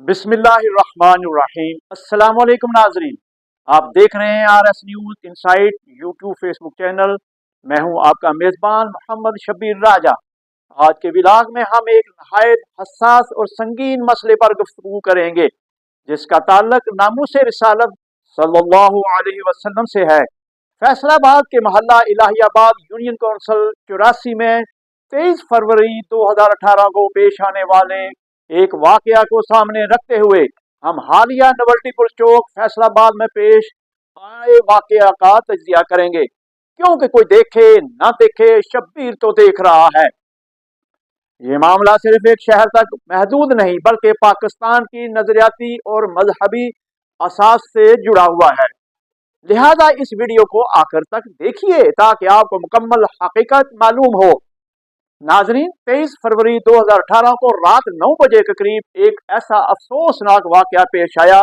बिस्मिल्लाहिर्रहमानिर्रहीम। अस्सलाम वालेकुम नाजरीन, आप देख रहे हैं RS news insight YouTube Facebook channel. मैं हूं आपका मेज़बान मोहम्मद शब्बीर राजा। आज के व्लॉग में हम एक नहायत हसास और संगीन मसले पर गुफ्तगू करेंगे जिसका ताल्लुक नामूस रिसालत सल्लल्लाहु अलैहि वसल्लम से है। फैसलाबाद के मोहल्ला इलाहियाबाद यूनियन कौंसिल 84 में 23 फरवरी 2018 को पेश आने वाले एक वाकया को सामने रखते हुए हम हालिया नवल्टी पुल चौक फैसलाबाद में पेश आए वाकया का तजिया करेंगे, क्योंकि कोई देखे ना देखे शब्बीर तो देख रहा है। ये मामला सिर्फ एक शहर तक महदूद नहीं बल्कि पाकिस्तान की नजरियाती और मजहबी असास से जुड़ा हुआ है। लिहाजा इस वीडियो को आखिर तक देखिए ताकि आपको मुकम्मल हकीकत मालूम हो। नाजरीन, 23 फरवरी 2018 को रात 9 बजे के करीब एक ऐसा अफसोसनाक वाकया पेश आया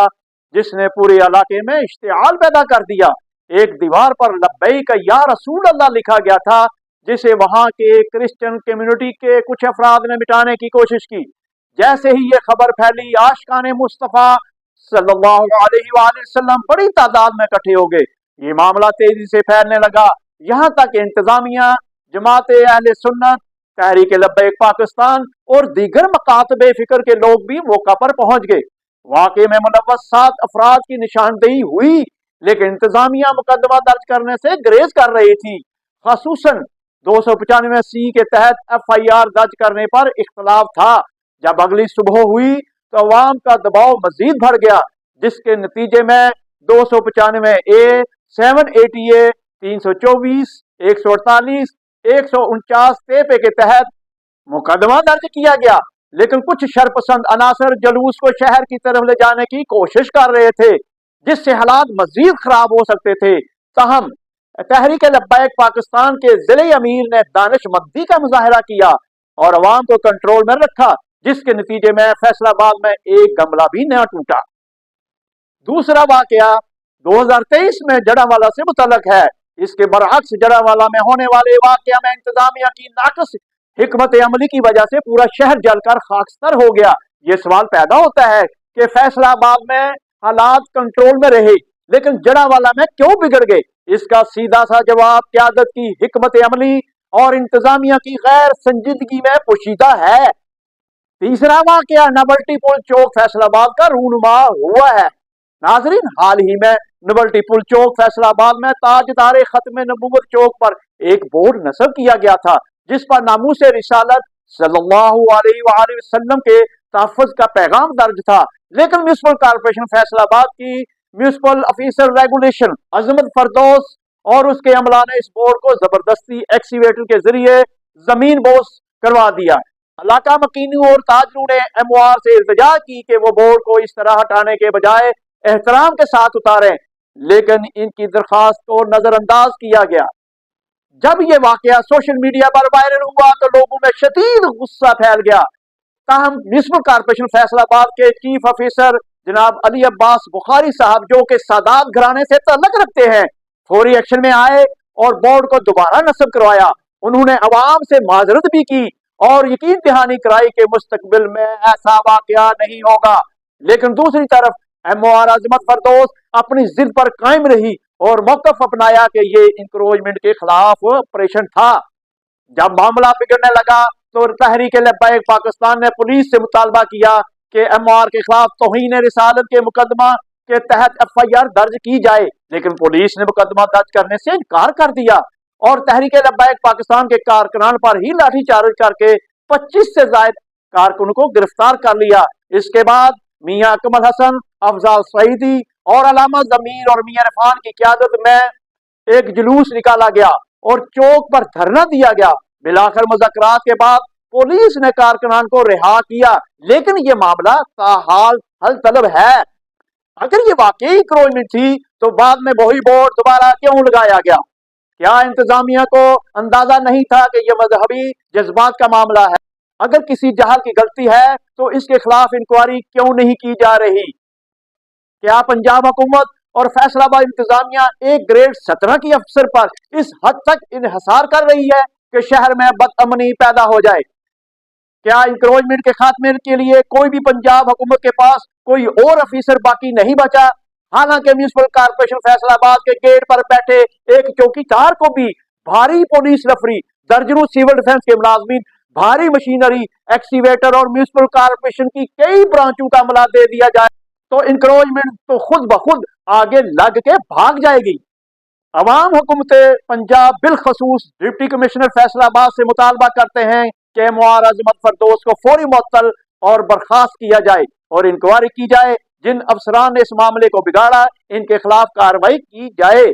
जिसने पूरे इलाके में इश्तिआल पैदा कर दिया। एक दीवार पर लब्बैक या रसूल अल्लाह लिखा गया था, जिसे वहां के क्रिश्चियन कम्युनिटी के कुछ अफराद ने मिटाने की कोशिश की। जैसे ही ये खबर फैली, आशिकाने मुस्तफा सल्लल्लाहु अलैहि वसल्लम बड़ी तादाद में इकट्ठे हो गए। ये मामला तेजी से फैलने लगा, यहाँ तक इंतजामिया, जमात अहले सुन्नत, तहरीक लब्बैक पाकिस्तान और दीगर मकातबे फिक्र के लोग भी मौका पर पहुंच गए। वाकये में मुलव्वस 7 अफराद की निशानदेही हुई, लेकिन इंतजामिया मुकदमा दर्ज करने से ग्रेज कर रही थी। खसूसन 295C के तहत FIR दर्ज करने पर इख्तलाफ था। जब अगली सुबह हुई तो अवाम का दबाव मजीद बढ़ गया, जिसके नतीजे में 295A, 780A, 324, 148, 149 तेपे के तहत मुकदमा दर्ज किया गया। लेकिन कुछ शरपसंद अनासर जलूस को शहर की तरफ ले जाने की कोशिश कर रहे थे, जिससे हालात मजीद खराब हो सकते थे। ताहम तहरीक लब्बैक पाकिस्तान के जिले अमीर ने दानिशमंदी का मुजाहरा किया और अवाम को कंट्रोल में रखा, जिसके नतीजे में फैसलाबाद में एक गमला भी न टूटा। दूसरा वाकया 2023 में जड़ावाला से मुतल्लक है। इसके बरअक्स जड़ावाला में होने वाले वाकया में इंतजामिया की नाकस हिकमत अमली की वजह से पूरा शहर जलकर खाकस्तर हो गया। ये सवाल पैदा होता है कि फैसलाबाद में हालात कंट्रोल में रहे, लेकिन जड़ावाला में क्यों बिगड़ गए? इसका सीधा सा जवाब क़यादत की हिकमत अमली और इंतजामिया की गैर संजीदगी में पोशीदा है। तीसरा वाकया नवल्टी पुल चौक फैसलाबाद का रूनुमा हुआ है। नाजरीन, हाल ही में नवल्टी पुल चौक फैसलाबाद में ताजदार खत्म नबूवत चौक पर एक बोर्ड नस्ब किया गया था, जिस पर नामूस रिसालत सल्लल्लाहु अलैहि वसल्लम के तहफ़्फ़ुज़ का पैगाम दर्ज था। लेकिन म्युनिसिपल कॉर्पोरेशन फैसलाबाद की म्युनिसिपल ऑफिसर रेगुलेशन अजमत फरदौस और उसके अमला ने इस बोर्ड को जबरदस्ती एक्सीवेटर के जरिए जमीन बोस करवा दिया। इलाका मकीनों और ताजरों ने MOR से इल्तिजा की कि वो बोर्ड को इस तरह हटाने के बजाय एहतराम के साथ उतारें, लेकिन इनकी दरखास्त को नजरअंदाज किया गया। जब यह वाकया सोशल मीडिया पर वायरल हुआ तो लोगों में शदीद गुस्सा फैल गया। ताहम म्युनिसिपल कॉर्पोरेशन फैसलाबाद के चीफ ऑफिसर जनाब अली अब्बास बुखारी साहब, जो कि सादात घराने से ताल्लुक रखते हैं, फौरी एक्शन में आए और बोर्ड को दोबारा नस्ब करवाया। उन्होंने अवाम से माजरत भी की और यकीन दहानी कराई कि मुस्तकबिल में ऐसा वाकया नहीं होगा। लेकिन दूसरी तरफ MOR अजमत फरदौस अपनी जिद पर कायम रही और मौकफ अपनाया कि ये इंक्रोचमेंट के खिलाफ ऑपरेशन था। जब मामला बिगड़ने लगा तो तहरीक लब्बैक पाकिस्तान ने पुलिस से मुतालबा किया कि MOR के खिलाफ तौहीन रिसालत के मुकदमा के तहत FIR दर्ज की जाए, लेकिन पुलिस ने मुकदमा दर्ज करने से इनकार कर दिया और तहरीक लब्बैक पाकिस्तान के कारकुनान पर ही लाठीचार्ज करके 25 से ज्यादा कारकुनों को गिरफ्तार कर लिया। इसके बाद मियां कमल हसन, अफजाल सईदी और अलामा जमीर और मियां इरफान की क़यादत में एक जुलूस निकाला गया और चौक पर धरना दिया गया। बिलाखिर मुज़ाकरात के बाद पुलिस ने कारकुनान को रिहा किया, लेकिन ये मामला ताहाल हल तलब है। अगर ये वाकई इंक्रोचमेंट थी तो बाद में वही बोर्ड दोबारा क्यों लगाया गया? क्या इंतजामिया को अंदाजा नहीं था कि यह मजहबी जज्बात का मामला है? अगर किसी जहाल की गलती है तो इसके खिलाफ इंक्वायरी क्यों नहीं की जा रही? क्या पंजाब हुकूमत और फैसलाबाद इंतजामिया एक ग्रेड 17 की अफसर पर इस हद तक इन्हिसार कर रही है कि शहर में बदअमनी पैदा हो जाए? क्या इंक्रोचमेंट के खात्मे के लिए कोई भी पंजाब हुकूमत के पास कोई और अफीसर बाकी नहीं बचा? हालांकि म्यूनिसिपल कारपोरेशन फैसलाबाद के गेट पर बैठे एक चौकीदार को भी भारी पुलिस लफरी, दर्जनों सिविल डिफेंस के मुलाजमीन, भारी मशीनरी, एक्सीवेटर और म्यूनिसिपल कारपोरेशन की कई ब्रांचों का अमला दे दिया जाए तो इंक्रोचमेंट तो खुद ब खुद आगे लग के भाग जाएगी। अवाम हुकूमत पंजाब बिलखसूस डिप्टी कमिश्नर फैसलाबाद से मुतालबा करते हैं कि मुआर अजमत फरदौस को फौरी मुअत्तल और बर्खास्त किया जाए और इंक्वायरी की जाए। जिन अफसरान ने इस मामले को बिगाड़ा इनके खिलाफ कार्रवाई की जाए।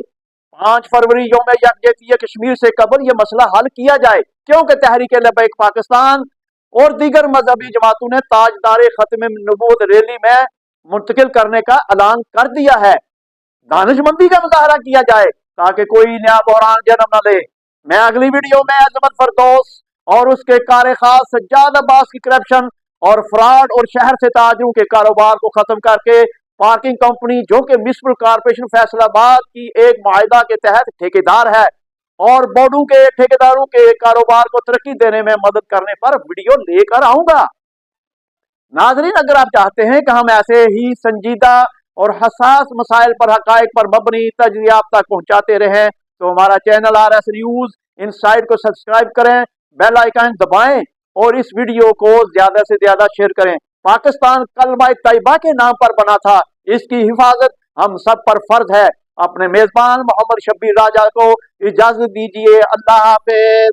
5 फरवरी यौम यकजहती कश्मीर से कबल यह मसला हल किया जाए, क्योंकि तहरीक लबैक पाकिस्तान और दीगर मजहबी जमातों ने ताजदार खत्म नबूवत रैली में मुंतकिल करने का ऐलान कर दिया है। दानिशमंदी का मुजाहरा किया जाए ताकि कोई नया बहरान जन्म न ले। मैं अगली वीडियो में अजमत फरदौस और उसके कार खास सज्जाद अब्बास की करप्शन और फ्रॉड और शहर से ताजरों के कारोबार को खत्म करके पार्किंग कंपनी जो कि म्युनिसिपल कारपोरेशन फैसलाबाद की एक मुआहदा के तहत ठेकेदार है और बोर्डों के ठेकेदारों के कारोबार को तरक्की देने में मदद करने पर वीडियो लेकर आऊंगा। नाजरीन, अगर आप चाहते हैं कि हम ऐसे ही संजीदा और हसास मसाइल पर हकायक पर मबनी तजज़िया आप तक पहुंचाते रहें तो हमारा चैनल RS न्यूज़ इनसाइड को सब्सक्राइब करें, बेल आइकन दबाएं और इस वीडियो को ज्यादा से ज्यादा शेयर करें। पाकिस्तान कलमा तैयबा के नाम पर बना था, इसकी हिफाजत हम सब पर फर्ज है। अपने मेजबान मोहम्मद शब्बीर राजा को इजाजत दीजिए। अल्लाह हाफिज।